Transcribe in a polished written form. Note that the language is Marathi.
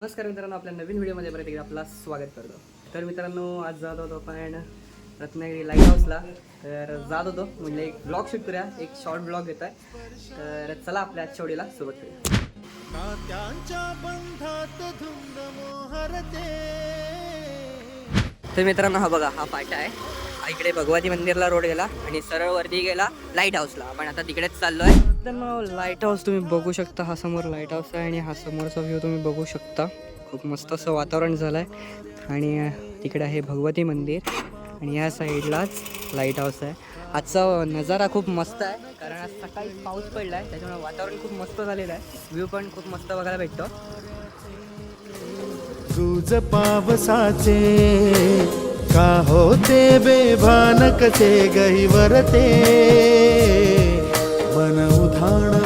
नमस्कार मित्रांनो, आपल्या नवीन व्हिडिओमध्ये परत एकदा आपला स्वागत करतो. तर मित्रांनो, आज जात होतो आपण रत्नागिरी लाईट हाऊसला. तर जात होतो म्हणजे एक ब्लॉग शूट करूया, एक शॉर्ट ब्लॉग येत आहे. तर चला आपल्या आजच्या व्हिडिओला सुरुवात करूया. तर मित्रांनो, हा बघा, हा पाटा आहे. इकडे भगवती मंदिरला रोड गेला आणि सरळ वरती गेला लाईट हाऊसला. आपण आता तिकडेच चाललोय. मित्रांनो, लाईट हाऊस तुम्ही बघू शकता. हा समोर लाईट हाऊस आहे आणि हा समोरचा व्ह्यू तुम्ही बघू शकता. खूप मस्त असं वातावरण झालं आहे आणि तिकडे आहे भगवती मंदिर आणि या साईडलाच लाईट हाऊस आहे. आजचा नजारा खूप मस्त आहे कारण आज सकाळी पाऊस पडला आहे, त्याच्यामुळे वातावरण खूप मस्त झालेलं आहे. व्ह्यू पण खूप मस्त बघायला भेटतो. गुज पावसाचे का होते बेभान कसे गहिवरते मन उधाण